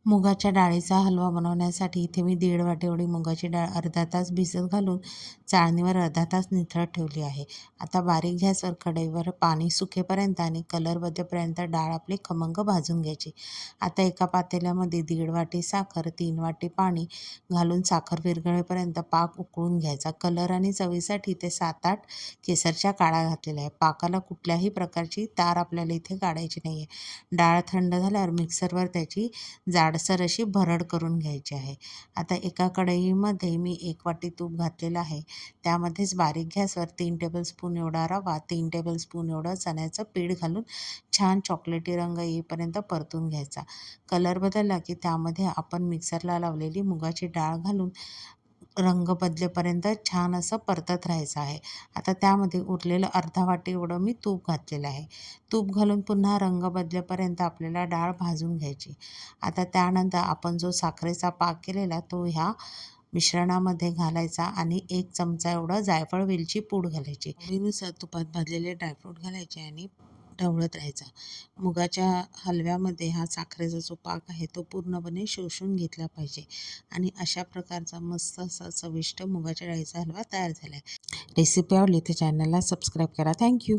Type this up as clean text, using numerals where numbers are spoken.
मुगाच्या डाळीचा हलवा बनवण्यासाठी इथे मी 1.5 वाटी एवढी मुगाची डाळ अर्धा तास भिजत घालून चाळणीवर अर्धा तास निथळत ठेवली आहे. आता बारीक गॅसवर कढईवर पाणी सुकेपर्यंत आणि कलर बदलेपर्यंत डाळ आपली खमंग भाजून घ्यायची. आता एका पातेल्यामध्ये 1.5 वाटी साखर, 3 वाटी पाणी घालून साखर विरघळेपर्यंत पाक उकळून घ्यायचा. कलर आणि चवीसाठी इथे 7-8 केसरच्या काड्या घातलेल्या आहे. पाकाला कुठल्याही प्रकारची तार आपल्याला इथे काढायची नाही आहे. डाळ थंड झाल्यावर मिक्सरवर त्याची जाडसर अशी भरड करून घ्यायची आहे. आता एका कढईमध्ये मी 1 वाटी तूप घातलेलं आहे. त्यामध्येच बारीक गॅसवर 3 टेबलस्पून एवढा रवा, 3 टेबलस्पून एवढं चण्याचं पीठ घालून छान चॉकलेटी रंग येईपर्यंत परतून घ्यायचा. कलर बदलला की त्यामध्ये आपण मिक्सरला लावलेली मुगाची डाळ घालून रंग बदलेपर्यंत छान असं परतत राहायचं आहे. आता त्यामध्ये उरलेलं अर्धा वाटी एवढं मी तूप घातलेलं आहे. तूप घालून पुन्हा रंग बदलेपर्यंत आपल्याला डाळ भाजून घ्यायची. आता त्यानंतर आपण जो साखरेचा पाक केलेला तो ह्या मिश्रणामध्ये घालायचा आणि 1 चमचा एवढं जायफळ वेलची पूड घालायची. आवडीनुसार तुपात भाजलेले ड्रायफ्रूट घालायचे आणि ढवळत राहायचा. मुगाच्या हलव्यामध्ये हा साखरेचा जो पाक आहे तो पूर्णपणे शोषून घेतला पाहिजे आणि अशा प्रकारचा मस्त असा चविष्ट मुगाच्या डाळीचा हलवा तयार झाला आहे. रेसिपी आवडली तर चॅनलला सबस्क्राईब करा. थँक्यू.